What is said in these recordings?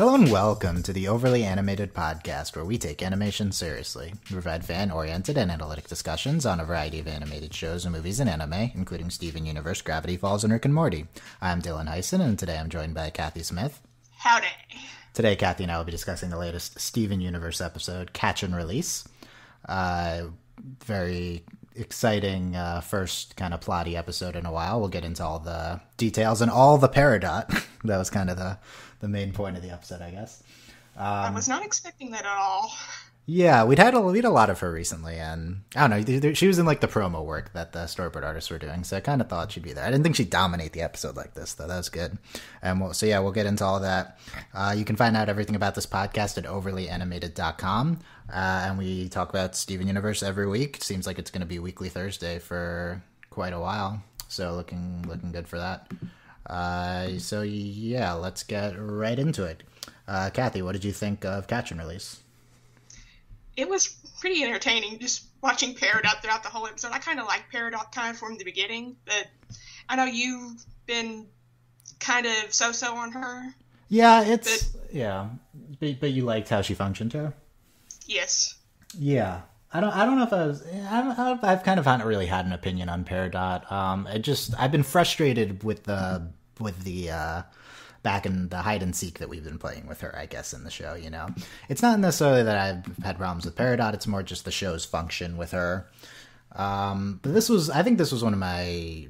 Hello and welcome to the Overly Animated Podcast, where we take animation seriously. We provide fan-oriented and analytic discussions on a variety of animated shows and movies in anime, including Steven Universe, Gravity Falls, and Rick and Morty. I'm Dylan Hysen, and today I'm joined by Cathy Smith. Howdy. Today, Cathy and I will be discussing the latest Steven Universe episode, Catch and Release. Very exciting first kind of plotty episode in a while. We'll get into all the details and all the Peridot. That was kind of the main point of the episode, I guess. I was not expecting that at all. Yeah, we'd had a lot of her recently, and I don't know, she was in like the promo work that the storyboard artists were doing, so I kind of thought she'd be there. I didn't think she'd dominate the episode like this, though. That was good. And we'll get into all of that. You can find out everything about this podcast at overlyanimated.com, and we talk about Steven Universe every week. It seems like it's going to be weekly Thursday for quite a while, so looking good for that. So yeah, let's get right into it. Cathy, what did you think of Catch and Release? It was pretty entertaining just watching Peridot throughout the whole episode. I kind of like Peridot kind of from the beginning, but I know you've been kind of so-so on her. Yeah, but you liked how she functioned too? Yes. Yeah. I don't know if I've kind of not really had an opinion on Peridot. I've been frustrated with the back in the hide and seek that we've been playing with her, I guess, in the show, you know. It's not necessarily that I've had problems with Peridot, it's more just the show's function with her. But I think this was one of my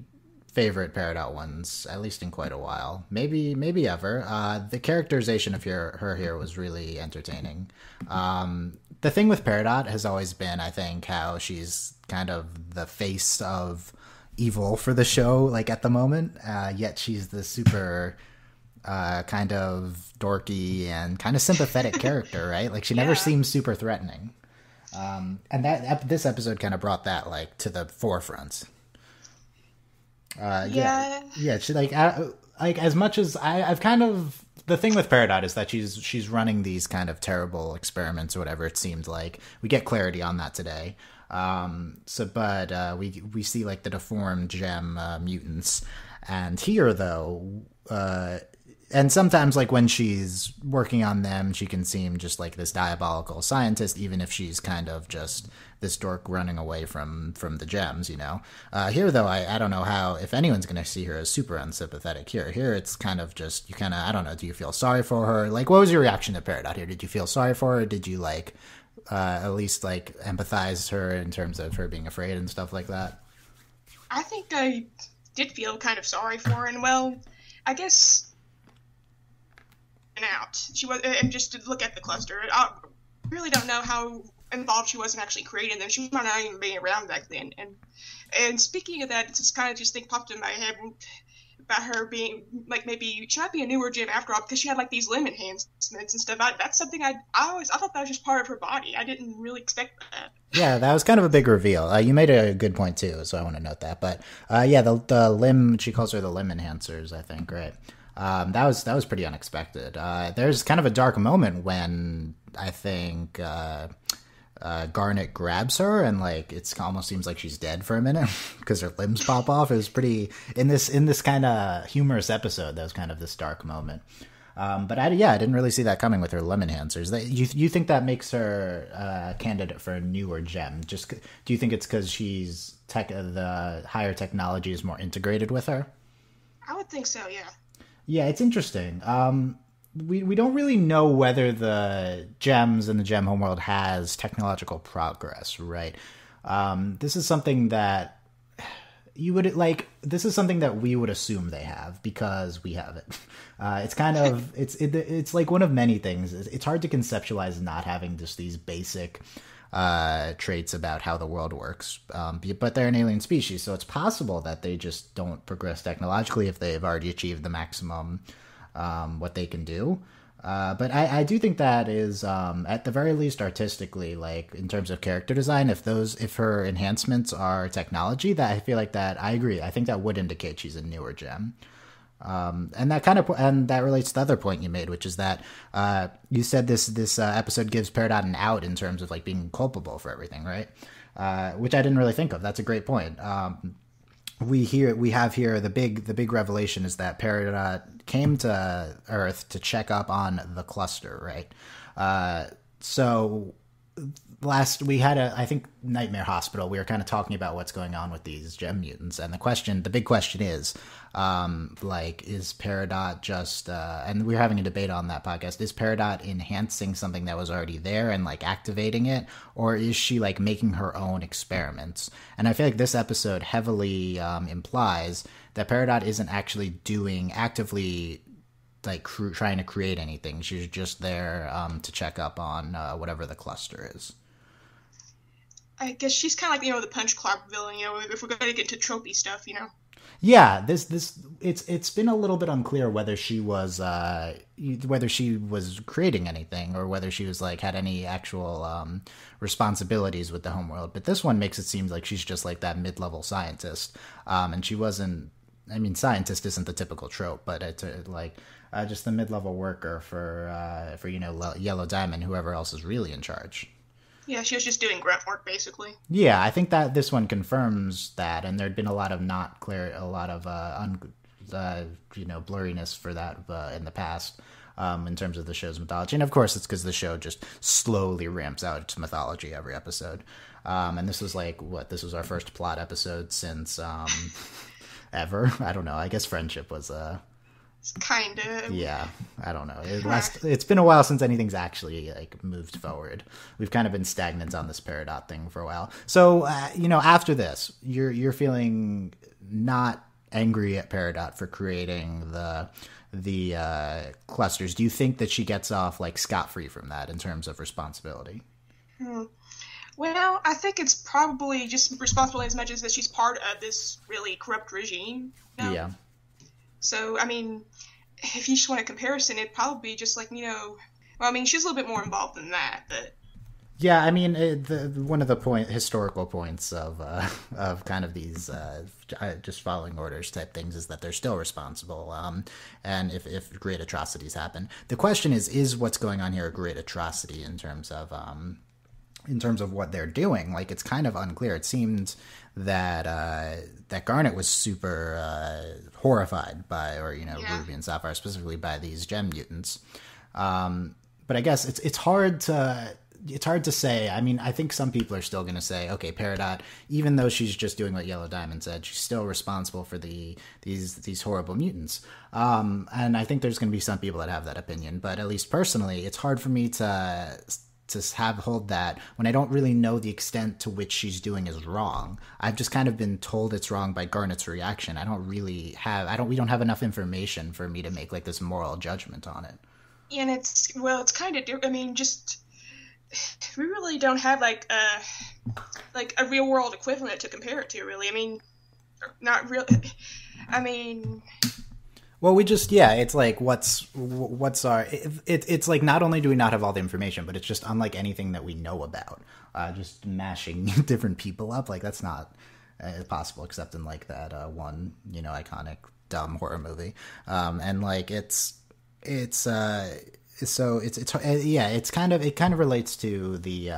favorite Peridot ones, at least in quite a while. Maybe ever. The characterization of her here was really entertaining. The thing with Peridot has always been, I think, how she's kind of the face of evil for the show, like at the moment, yet she's the super kind of dorky and kind of sympathetic character, right? Like she never seems super threatening. And this episode kind of brought that like to the forefront. She like as much as I've kind of, the thing with Peridot is that she's running these kind of terrible experiments or whatever it seemed like. We get clarity on that today. We see like the deformed gem mutants, and here though, and sometimes like when she's working on them, she can seem just like this diabolical scientist, even if she's kind of just this dork running away from the gems, you know. Here though, I don't know how, if anyone's gonna see her as super unsympathetic here. Here it's kind of just, you kind of, I don't know, do you feel sorry for her? Like, what was your reaction to Peridot here? Did you feel sorry for her? Did you like at least like empathize her in terms of her being afraid and stuff like that? I think I did feel kind of sorry for her, and well, I guess out. She was, and just to look at the cluster, I really don't know how involved she was in actually creating them. She might not even be around back then. And speaking of that, it's just kind of just thing popped in my head about her being like, maybe she might be a newer gem after all, because she had like these limb enhancements and stuff. That's something I thought that was just part of her body. I didn't really expect that. Yeah, that was kind of a big reveal. You made a good point too, so I want to note that. But the limb, she calls her the limb enhancers, I think, right? That was pretty unexpected. There's kind of a dark moment when I think Garnet grabs her, and like it almost seems like she's dead for a minute because her limbs pop off. It was pretty in this kind of humorous episode. That was kind of this dark moment. But I didn't really see that coming with her limb enhancers. You think that makes her a candidate for a newer gem? Do you think it's because she's the higher technology is more integrated with her? I would think so. Yeah. Yeah, it's interesting. We don't really know whether the gems in the gem homeworld has technological progress, right? This is something that this is something that we would assume they have because we have it. It's kind of, it's like one of many things. It's hard to conceptualize not having just these basic traits about how the world works, but they're an alien species, so it's possible that they just don't progress technologically if they've already achieved the maximum what they can do. But I do think that is at the very least artistically, like in terms of character design, if her enhancements are technology, that I feel like that I agree. I think that would indicate she's a newer gem. And that relates to the other point you made, which is that you said this episode gives Peridot an out in terms of like being culpable for everything, right? Which I didn't really think of. That's a great point. We have here the big revelation is that Peridot came to Earth to check up on the cluster, right? So last we had I think Nightmare Hospital, we were kind of talking about what's going on with these gem mutants, and the big question is is Peridot just and we were having a debate on that podcast, is Peridot enhancing something that was already there and like activating it, or is she like making her own experiments? And I feel like this episode heavily implies that Peridot isn't actually doing actively like trying to create anything. She's just there to check up on whatever the cluster is. I guess she's kind of like, the Punch Club villain, if we're going to get into tropey stuff, Yeah, it's been a little bit unclear whether she was creating anything, or whether she was like had any actual responsibilities with the homeworld. But this one makes it seem like she's just like that mid-level scientist, and she wasn't. I mean, scientist isn't the typical trope, but it's just the mid-level worker for Yellow Diamond, whoever else is really in charge. Yeah, she was just doing grunt work, basically. Yeah, I think that this one confirms that, and there'd been a lot of blurriness for that in the past, in terms of the show's mythology. And of course, it's because the show just slowly ramps out its mythology every episode. And this was this was our first plot episode since ever. I don't know. I guess Friendship was kind of. Yeah, I don't know. It's been a while since anything's actually like moved forward. We've kind of been stagnant on this Peridot thing for a while. So after this, you're feeling not angry at Peridot for creating the clusters. Do you think that she gets off like scot-free from that in terms of responsibility? Well, I think it's probably just responsibility as much as that she's part of this really corrupt regime. Yeah. So, I mean, if you just want a comparison, it'd probably be just like, she's a little bit more involved than that, but... Yeah, I mean, one of the historical points of kind of these just following orders type things is that they're still responsible, and if great atrocities happen. The question is what's going on here a great atrocity in terms of what they're doing? Like, it's kind of unclear. It seemed that Garnet was super horrified by, Ruby and Sapphire specifically, by these gem mutants. But I guess it's hard to say. I mean, I think some people are still going to say, okay, Peridot, even though she's just doing what Yellow Diamond said, she's still responsible for these horrible mutants. And I think there's going to be some people that have that opinion. But at least personally, it's hard for me to hold that when I don't really know the extent to which she's doing is wrong. I've just kind of been told it's wrong by Garnet's reaction. We don't have enough information for me to make like this moral judgment on it. And it's kind of, we really don't have like a real world equivalent to compare it to, really. I mean, not really. I mean, well, it's like what's our it's like not only do we not have all the information, but it's just unlike anything that we know about. Just mashing different people up, like that's not possible except in like that one iconic dumb horror movie. And like it kind of relates to the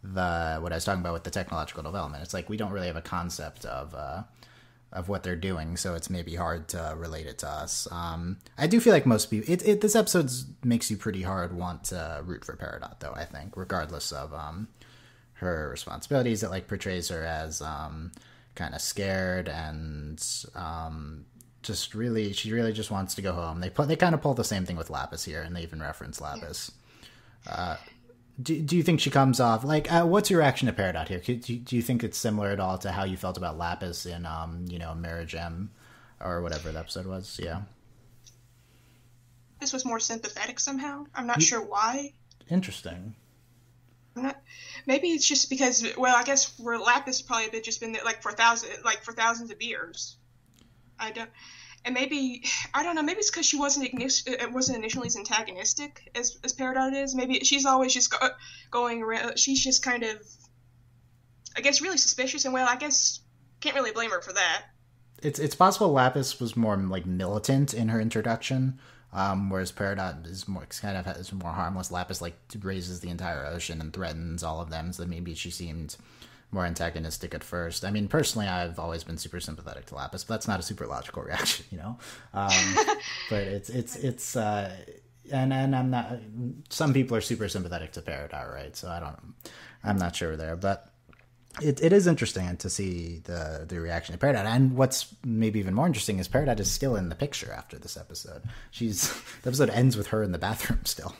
what I was talking about with the technological development. It's like we don't really have a concept of what they're doing, so it's maybe hard to relate it to us. I do feel like most people, this episode makes you pretty hard want to root for Peridot, though, I think, regardless of her responsibilities. It like portrays her as kind of scared and she really just wants to go home. They kind of pull the same thing with Lapis here, and they even reference Lapis. Do you think she comes off like what's your reaction to Peridot here? Do you think it's similar at all to how you felt about Lapis in Marriage M or whatever the episode was? Yeah. This was more sympathetic somehow. I'm not sure why. Interesting. Maybe it's just because, well, I guess where Lapis probably just been there for thousands of years. And maybe, I don't know, maybe it's because she wasn't initially as antagonistic as Peridot is. Maybe she's always just going around, she's just kind of, I guess, really suspicious, and well, I guess, can't really blame her for that. It's possible Lapis was more, like, militant in her introduction, whereas Peridot is more harmless. Lapis, like, raises the entire ocean and threatens all of them, so maybe she seemed more antagonistic at first. I mean, personally, I've always been super sympathetic to Lapis, but that's not a super logical reaction, you know. But it's and I'm not. Some people are super sympathetic to Peridot, right? So I'm not sure there, but it is interesting to see the reaction to Peridot. And what's maybe even more interesting is Peridot is still in the picture after this episode. The episode ends with her in the bathroom still.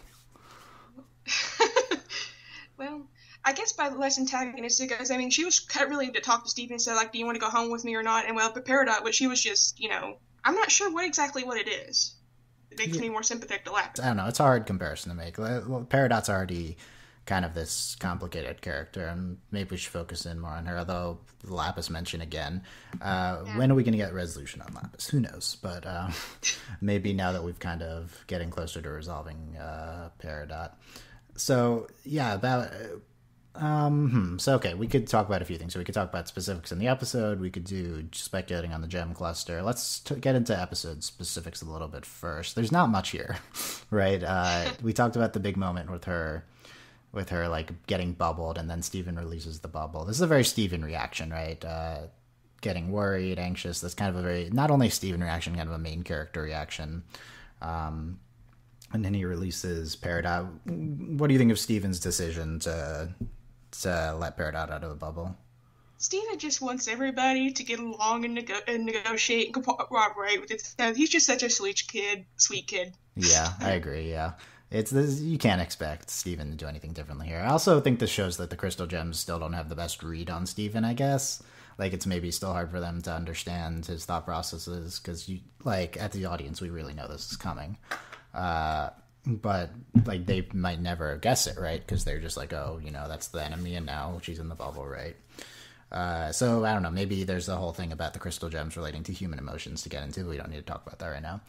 Well, I guess by less antagonistic, because I mean, she was kind of really to talk to Steven and say, like, do you want to go home with me or not? And well, but Peridot, but she was just, I'm not sure what it is. It makes me more sympathetic to Lapis. I don't know. It's a hard comparison to make. Well, Peridot's already kind of this complicated character, and maybe we should focus in more on her. Although Lapis mentioned again, when are we going to get resolution on Lapis? Who knows? But maybe now that we've kind of getting closer to resolving Peridot. So yeah, about so okay, we could talk about a few things. So we could talk about specifics in the episode. We could do speculating on the gem cluster. Let's get into episode specifics a little bit first. There's not much here, right? We talked about the big moment with her like getting bubbled, and then Steven releases the bubble. This is a very Steven reaction, right? Getting worried, anxious. That's kind of a very, not only Steven reaction, kind of a main character reaction. And then he releases Peridot. What do you think of Steven's decision to let Peridot out of the bubble? Steven just wants everybody to get along and negotiate and cooperate with it. He's just such a sweet kid. Yeah, I agree, yeah. You can't expect Steven to do anything differently here. I also think this shows that the Crystal Gems still don't have the best read on Steven, I guess. Like, it's maybe still hard for them to understand his thought processes, because at the audience, we really know this is coming. But like they might never guess it, right? Because they're just like, oh, that's the enemy, and now she's in the bubble, right? So I don't know. Maybe there's the whole thing about the crystal gems relating to human emotions to get into. We don't need to talk about that right now.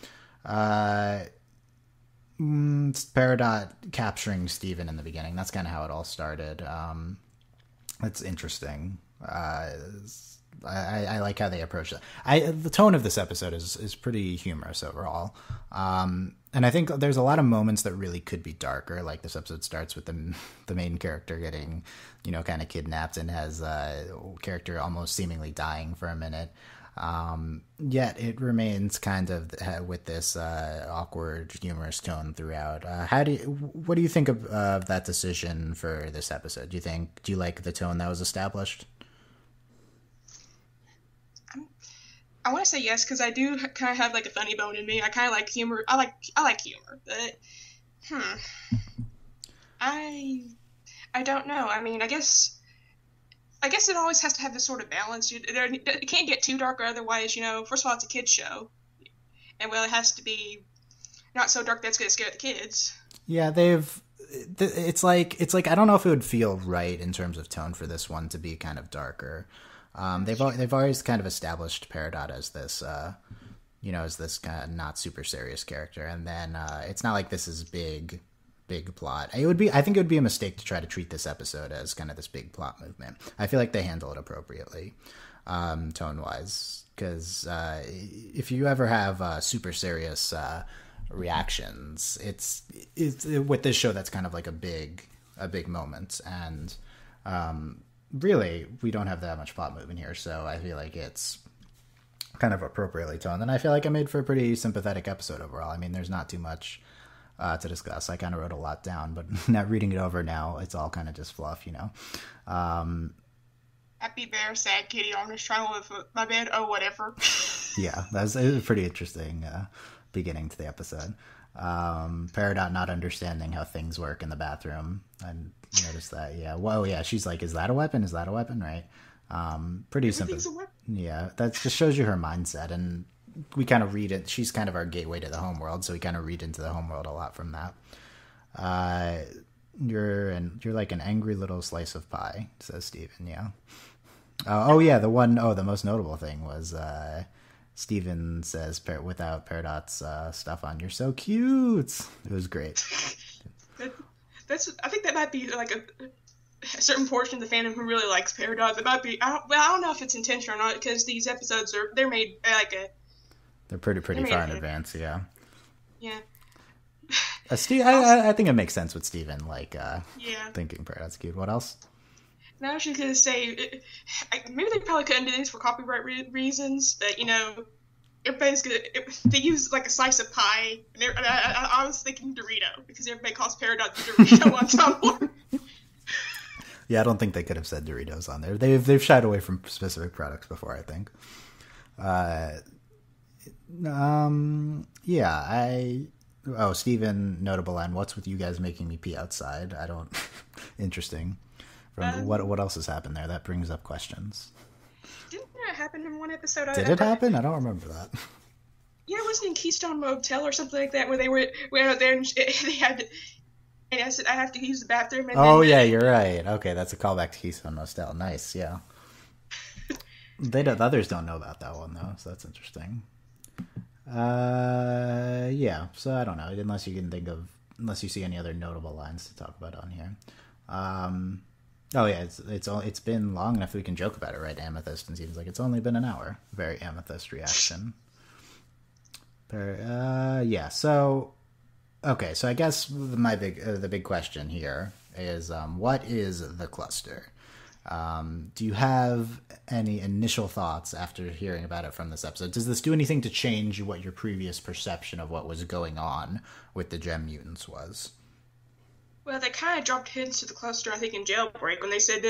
Peridot capturing Steven in the beginning. That's kind of how it all started. That's interesting. I like how they approach it. The tone of this episode is pretty humorous overall. And I think there's a lot of moments that really could be darker. Like this episode starts with the main character getting, kind of kidnapped, and has a character almost seemingly dying for a minute. Yet it remains kind of with this awkward, humorous tone throughout. What do you think of that decision for this episode? Do you like the tone that was established? I want to say yes, because I do kind of have like a funny bone in me. I kind of like humor. I like humor, but I don't know. I mean, I guess it always has to have this sort of balance. It can't get too dark, or otherwise, first of all, it's a kids show, and well, it has to be not so dark that's going to scare the kids. Yeah, it's like I don't know if it would feel right in terms of tone for this one to be kind of darker. They've always kind of established Peridot as this, as this kind of not super serious character, and then it's not like this is big plot. I think it would be a mistake to try to treat this episode as kind of this big plot movement. I feel like they handle it appropriately, tone wise, because if you ever have super serious reactions, it's with this show that's kind of like a big moment, and really, we don't have that much plot movement here, so I feel like it's kind of appropriately toned. And I feel like I made for a pretty sympathetic episode overall. I mean, there's not too much to discuss. I kind of wrote a lot down, but not reading it over now, it's all kind of just fluff, Happy bear, sad kitty, I'm just trying to live with my bed. Oh, whatever. Yeah, it was a pretty interesting beginning to the episode. Peridot not understanding how things work in the bathroom. I noticed that. Yeah. Whoa. Yeah. She's like, "Is that a weapon? Is that a weapon?" Right. Pretty simple. Yeah. That just shows you her mindset, and we kind of read it. She's kind of our gateway to the homeworld, so we kind of read into the homeworld a lot from that. You're like an angry little slice of pie, says Steven. Yeah. Yeah. The most notable thing was Steven says, without Peridot's stuff on, "You're so cute." It was great. I think that might be like a certain portion of the fandom who really likes Peridot. That might be. I don't know if it's intentional or not, because these episodes they're made They're pretty far in advance. Yeah. Yeah. I think it makes sense with Steven, thinking Peridot's cute. What else? Now I was just gonna say, maybe they probably couldn't do this for copyright reasons, but everybody's gonna they use like a slice of pie, and I was thinking Dorito because everybody calls Peridot the Dorito on Tumblr. Yeah, I don't think they could have said Doritos on there. They've shied away from specific products before, I think. Steven, notable line. What's with you guys making me pee outside? I don't. Interesting. What else has happened there? That brings up questions. Didn't that happen in one episode? Did it happen? I don't remember that. Yeah, it wasn't in Keystone Motel or something like that where they were there and they had. And I said, I have to use the bathroom. And yeah, you're right. Okay, that's a callback to Keystone Motel. Nice, yeah. The others don't know about that one, though, so that's interesting. Yeah, so I don't know, unless you see any other notable lines to talk about on here. It's been long enough we can joke about it, right, Amethyst? And seems like it's only been an hour. Very Amethyst reaction. So... Okay, so I guess the big question here is, what is the cluster? Do you have any initial thoughts after hearing about it from this episode? Does this do anything to change what your previous perception of what was going on with the Gem Mutants was? Well, they kind of dropped hints to the cluster, I think, in Jailbreak when they said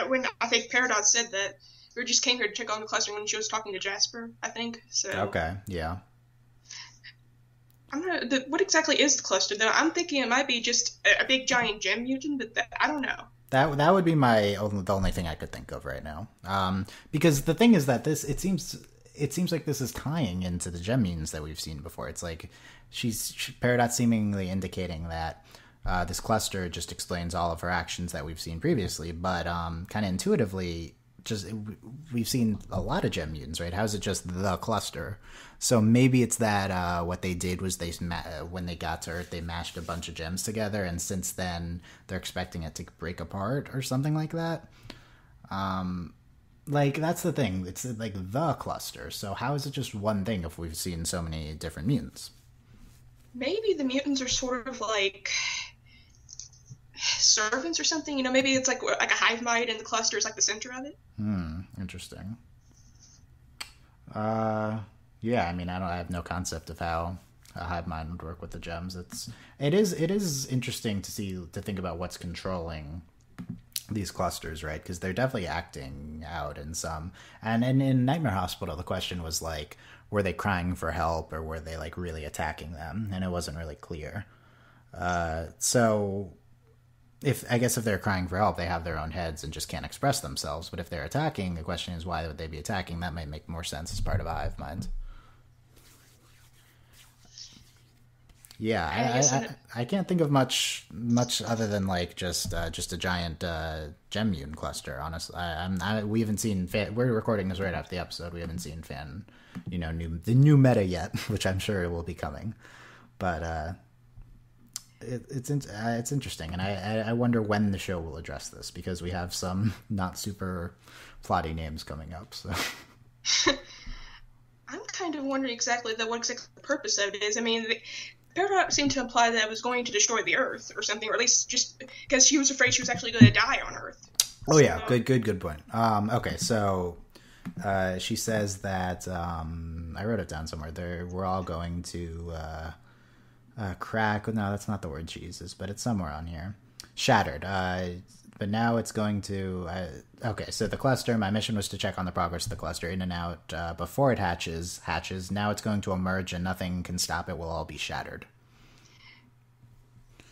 when I think Peridot said that we just came here to check on the cluster when she was talking to Jasper, I think. So okay, yeah. What exactly is the cluster, though? I'm thinking it might be just a big giant gem mutant, but I don't know. That would be the only thing I could think of right now. Because the thing is that it seems like this is tying into the gem mutants that we've seen before. It's like Peridot seemingly indicating that this cluster just explains all of her actions that we've seen previously, but kind of intuitively, we've seen a lot of gem mutants, right? How's it just the cluster? So maybe it's that what they did was when they got to Earth, they mashed a bunch of gems together, and since then they're expecting it to break apart or something like that. That's the thing. It's like the cluster. So how is it just one thing if we've seen so many different mutants? Maybe the mutants are sort of like servants or something. Maybe it's like a hive mind, and the cluster is like the center of it. Interesting. Yeah, I mean, I have no concept of how a hive mind would work with the gems. It is interesting to think about what's controlling these clusters, right? Because they're definitely acting out in some. And in Nightmare Hospital, the question was like, were they crying for help or were they like really attacking them? And it wasn't really clear. So if they're crying for help, they have their own heads and just can't express themselves. But if they're attacking, the question is, why would they be attacking? That might make more sense as part of a hive mind. Yeah, I can't think of much other than like just a giant gem mutant cluster. Honestly, we haven't seen. We're recording this right after the episode. We haven't seen the new meta yet, which I'm sure will be coming. But it's interesting, and I wonder when the show will address this, because we have some not super plotty names coming up. So I'm kind of wondering what exactly the purpose of it is. I mean, Peridot seemed to imply that it was going to destroy the Earth or something, or at least just because she was afraid she was actually going to die on Earth. Oh yeah, good point. Okay, so she says that I wrote it down somewhere. We're all going to crack. No, that's not the word she uses, but it's somewhere on here. Shattered. But now it's going to. Okay, so the cluster. My mission was to check on the progress of the cluster in and out before it hatches. Now it's going to emerge, and nothing can stop it. We'll all be shattered.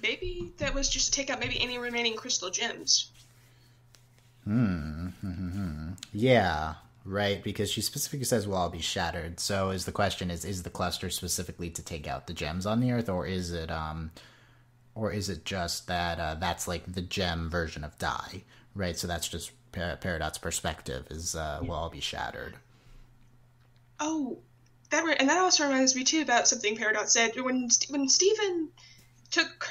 Maybe that was just to take out maybe any remaining crystal gems. Yeah, right. Because she specifically says we'll all be shattered. So the question is the cluster specifically to take out the gems on the Earth, or is it just that that's like the gem version of die, right? So that's just Peridot's perspective is we'll all be shattered. Oh, and that also reminds me too about something Peridot said when Steven took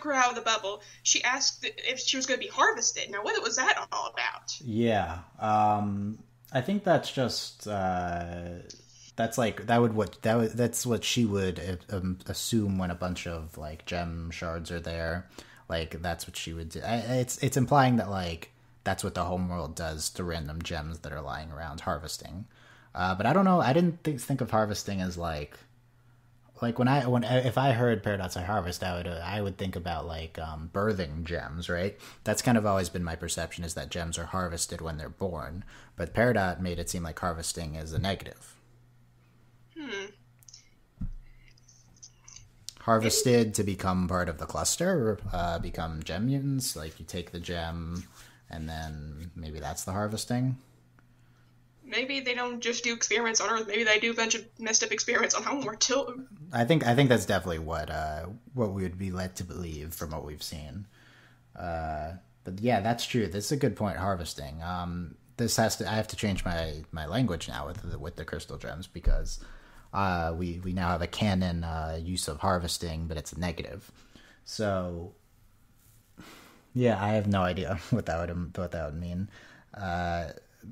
her out of the bubble. She asked if she was going to be harvested. Now, what was that all about? Yeah, I think that's just that's what she would assume when a bunch of like gem shards are there. Like that's what she would do. It's implying that like that's what the homeworld does to random gems that are lying around, harvesting. But I don't know. I didn't think of harvesting as like if I heard Peridot's harvest, I would think about like birthing gems, right? That's kind of always been my perception, is that gems are harvested when they're born. But Peridot made it seem like harvesting is a negative. Harvested to become part of the cluster, or become gem mutants. Like you take the gem, and then maybe that's the harvesting. Maybe they don't just do experiments on Earth. Maybe they do a bunch of messed up experiments on Homeworld too. I think that's definitely what we would be led to believe from what we've seen. But yeah, that's true. This is a good point. Harvesting. I have to change my language now with the crystal gems, because we now have a canon use of harvesting, but it's a negative. So yeah, I have no idea what that would mean.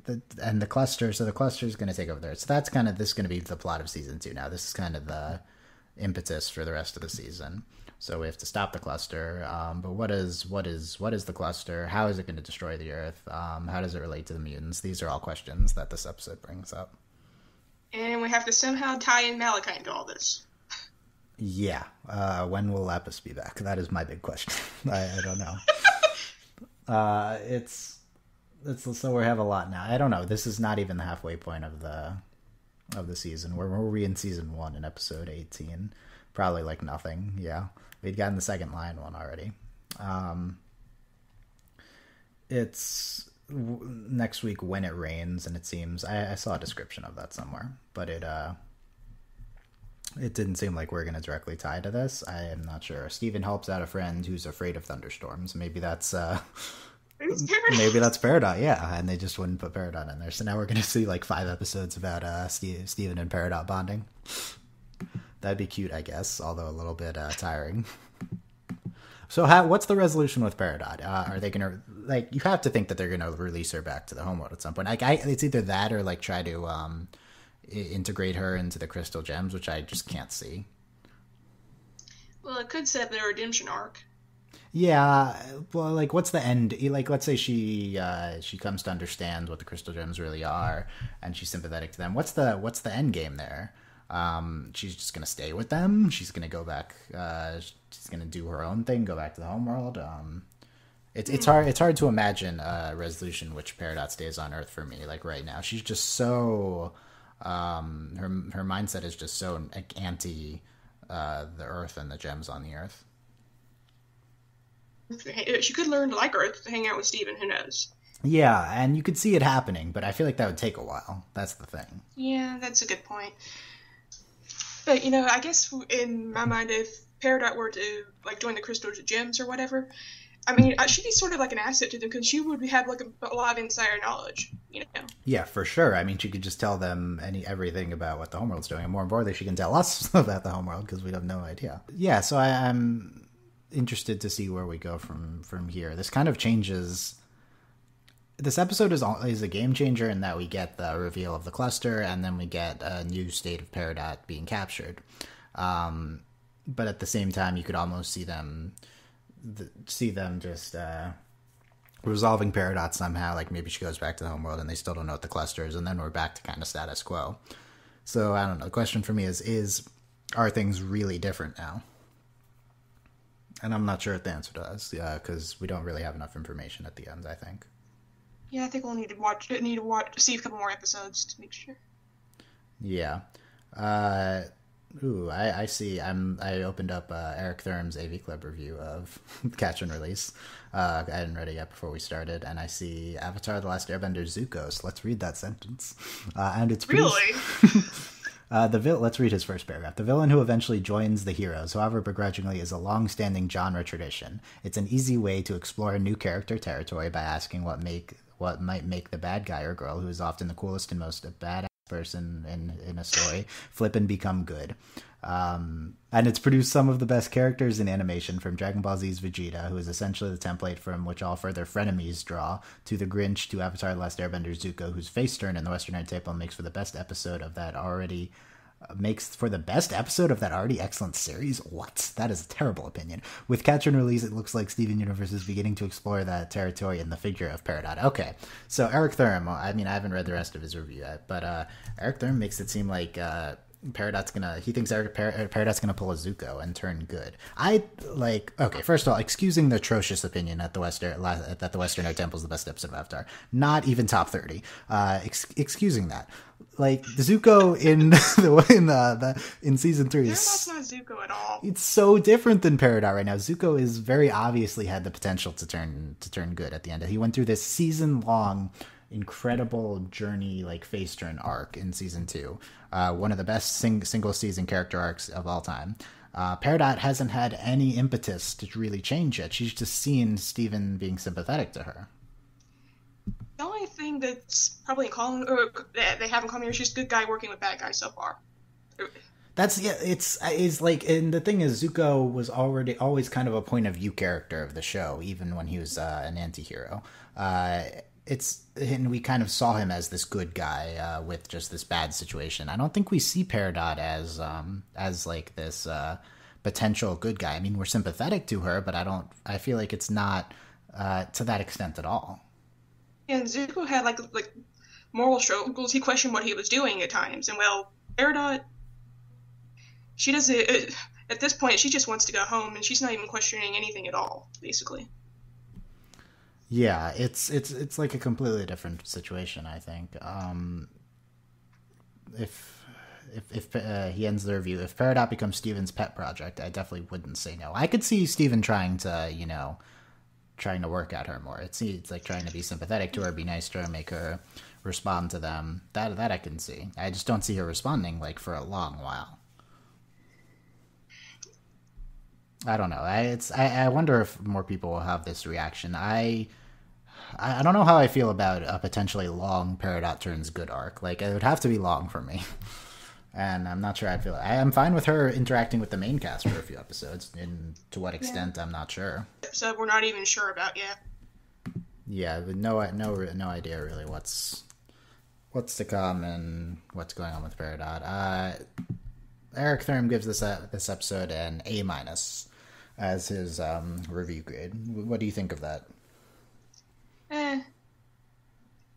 The cluster, so the cluster is going to take over there. So that's kind of, this is going to be the plot of season 2 now. This is kind of the impetus for the rest of the season. So we have to stop the cluster. But what is the cluster? How is it going to destroy the Earth? How does it relate to the mutants? These are all questions that this episode brings up. And we have to somehow tie in Malachite into all this. Yeah. When will Lapis be back? That is my big question. I don't know. So we have a lot now. I don't know. This is not even the halfway point of the season. Where were we in season 1 in episode 18? Probably like nothing. Yeah, we'd gotten the second Lion one already. It's next week when it rains, and it seems I saw a description of that somewhere, but it didn't seem like we're going to directly tie to this. I am not sure. Steven helps out a friend who's afraid of thunderstorms. Maybe that's maybe that's Peridot, yeah, and they just wouldn't put Peridot in there. So now we're going to see like 5 episodes about Steven and Peridot bonding. That'd be cute, I guess, although a little bit tiring. So what's the resolution with Peridot? Are they going to, you have to think that they're going to release her back to the homeworld at some point. It's either that or try to integrate her into the crystal gems, which I just can't see. Well, it could set up their redemption arc. Yeah, well, what's the end? Let's say she comes to understand what the crystal gems really are, and she's sympathetic to them. What's the end game there? She's just gonna stay with them. She's gonna go back. She's gonna do her own thing. Go back to the homeworld. It's hard to imagine a resolution in which Peridot stays on Earth for me. Right now, she's just so her mindset is just so anti the Earth and the gems on the Earth. She could learn to like Earth to hang out with Steven, who knows? Yeah, and you could see it happening, but I feel like that would take a while. That's the thing. Yeah, that's a good point. But, I guess in my mind, if Peridot were to, join the Crystal Gems or whatever, I mean, she'd be sort of like an asset to them, because she would have, a lot of insider knowledge, Yeah, for sure. I mean, she could just tell them everything about what the homeworld's doing, and more importantly, she can tell us about the homeworld, because we have no idea. Yeah, so I'm interested to see where we go from here. This kind of changes. This episode is a game changer in that we get the reveal of the cluster, and then we get a new state of Peridot being captured. But at the same time, you could almost see them just resolving Peridot somehow. Maybe she goes back to the homeworld, and they still don't know what the cluster is, and then we're back to kind of status quo. So I don't know. The question for me is are things really different now? And I'm not sure what the answer to that is, because we don't really have enough information at the end, I think. Yeah, I think we'll need to see a couple more episodes to make sure. Yeah. I see. I opened up Eric Thurm's AV Club review of Catch and Release. I hadn't read it yet before we started, and I see Avatar: The Last Airbender Zuko. Let's read that sentence. And it's pretty... Really? Let's read his first paragraph. The villain who eventually joins the heroes, however begrudgingly, is a long-standing genre tradition. It's an easy way to explore a new character territory by asking what might make the bad guy or girl, who is often the coolest and most badass person in a story, flip and become good. And it's produced some of the best characters in animation, from Dragon Ball Z's Vegeta, who is essentially the template from which all further frenemies draw, to the Grinch, to Avatar: The Last Airbender Zuko, whose face turn in the Western Art table makes for the best episode of that already makes for the best episode of that already excellent series? What? That is a terrible opinion. With Catch and Release, it looks like Steven Universe is beginning to explore that territory in the figure of Peridot. Okay, so Eric Thurm, I mean, I haven't read the rest of his review yet, but Eric Thurm makes it seem like he thinks Peridot's gonna pull a Zuko and turn good. Okay, first of all, excusing the atrocious opinion that the Western Air Temple is the best episode of Avatar, not even top 30. Excusing that, like Zuko in season 3 Peridot's not Zuko at all. It's so different than Peridot right now. Zuko is very obviously had the potential to turn good at the end. He went through this season-long incredible journey, like face turn arc in season 2, one of the best single season character arcs of all time. Peridot hasn't had any impetus to really change it. She's just seen Steven being sympathetic to her. The only thing that's probably in common, or that they have in common, is just good guy working with bad guys so far. It's like, and the thing is, Zuko was always kind of a point of view character of the show, even when he was an anti-hero. And we kind of saw him as this good guy with just this bad situation. I don't think we see Peridot as like this potential good guy. I mean, we're sympathetic to her, but I feel like it's not to that extent at all. And Zuko had like moral struggles. He questioned what he was doing at times, and Peridot, she doesn't. At this point, she just wants to go home, and she's not even questioning anything at all, basically. Yeah, it's like a completely different situation, I think. If he ends the review, if Peridot becomes Steven's pet project, I definitely wouldn't say no. I could see Steven trying to work at her more. It's like trying to be sympathetic to her, be nice to her, make her respond to them. That I can see. I just don't see her responding like for a long while. I don't know. I wonder if more people will have this reaction. I don't know how I feel about a potentially long Peridot turns good arc. Like, it would have to be long for me. And I'm not sure I'd feel it. I'm fine with her interacting with the main cast for a few episodes. And to what extent, I'm not sure. So we're not even sure about yet. Yeah, but no idea really what's to come and what's going on with Peridot. Eric Thurm gives this episode an A- as his review grade. What do you think of that?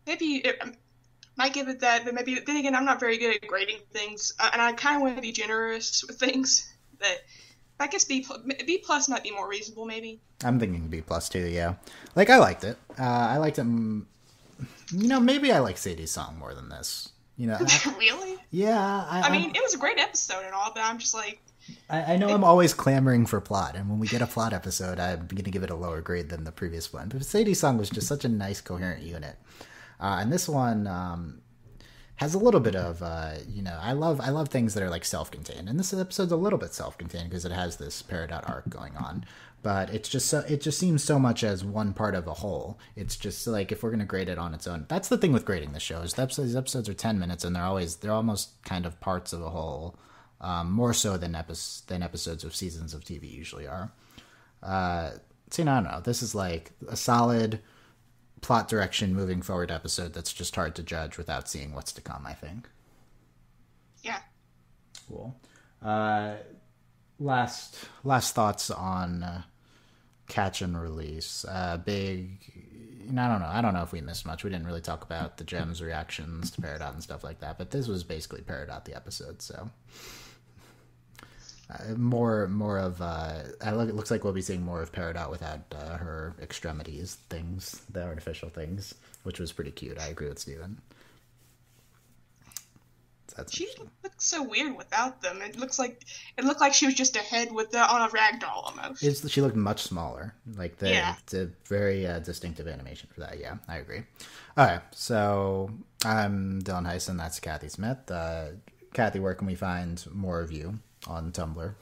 Maybe might give it that, but maybe then again, I'm not very good at grading things, and I kind of want to be generous with things. But I guess B plus might be more reasonable, maybe. I'm thinking B plus too. Yeah, like I liked it. I liked it. Maybe I like Sadie's song more than this. Really? Yeah. I mean, it was a great episode and all, but I'm just like. I know I'm always clamoring for plot, and when we get a plot episode, I'm going to give it a lower grade than the previous one. But Sadie's song was just such a nice, coherent unit. And this one has a little bit of, I love things that are like self-contained. And this episode's a little bit self-contained because it has this Peridot arc going on. But it just seems so much as one part of a whole. It's just like, if we're going to grade it on its own. That's the thing with grading the show, is these episodes are 10 minutes, and they're almost kind of parts of a whole. More so than episodes of seasons of TV usually are. I don't know. This is like a solid plot direction moving forward episode that's just hard to judge without seeing what's to come, I think. Yeah. Cool. Last thoughts on Catch and Release. I don't know if we missed much. We didn't really talk about the Gems reactions to Peridot and stuff like that, but this was basically Peridot the episode, so more of it looks like we'll be seeing more of Peridot without her extremities things, the artificial things, which was pretty cute. I agree with Steven. She looks so weird without them. It looked like she was just a head on a ragdoll almost. She looked much smaller. Like it's a very distinctive animation for that. Yeah, I agree. All right, so I'm Dylan Hysen. That's Cathy Smith. Cathy, where can we find more of you on Tumblr?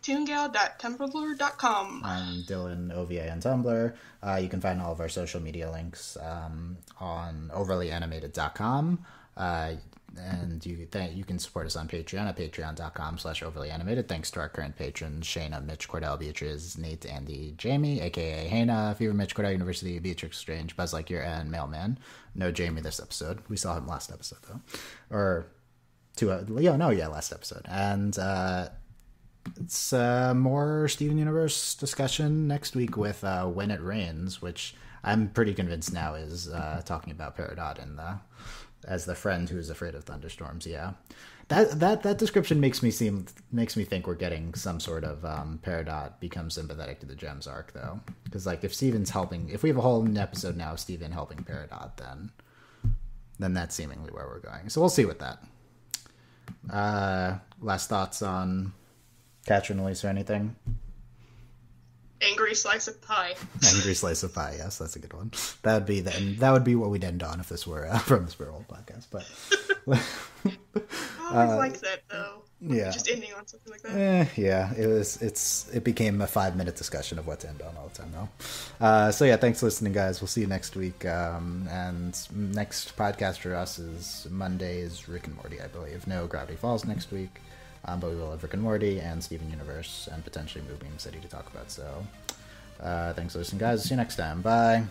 toongal.tumblr.com. I'm Dylan OVA on Tumblr. You can find all of our social media links on overlyanimated.com. And you can support us on Patreon at patreon.com/overlyanimated. Thanks to our current patrons, Shayna, Mitch, Cordell, Beatriz, Nate, Andy, Jamie, aka Hannah, Fever, Mitch, Cordell, University, Beatrix Strange, Buzz Lightyear, and Mailman. No Jamie this episode. We saw him last episode, though. Or last episode. And it's more Steven Universe discussion next week with When It Rains, which I'm pretty convinced now is talking about Peridot as the friend who's afraid of thunderstorms. Yeah, that description makes me think we're getting some sort of Peridot becomes sympathetic to the Gems arc, though, because like if we have a whole episode now of Steven helping Peridot, then that's seemingly where we're going. So we'll see with that. Last thoughts on Catcher and Elise or anything? Angry slice of pie. Angry slice of pie. Yes, that's a good one. That would be what we'd end on if this were from the Spirit World podcast. But I always like that though. Yeah, just ending on something like that. Yeah, it became a 5-minute discussion of what to end on all the time though. So yeah, thanks for listening, guys. We'll see you next week. And next podcast for us is Monday is Rick and Morty, I believe. No Gravity Falls next week. But we will have Rick and Morty and Steven Universe and potentially Moonbeam City to talk about. So thanks for listening, guys. See you next time. Bye.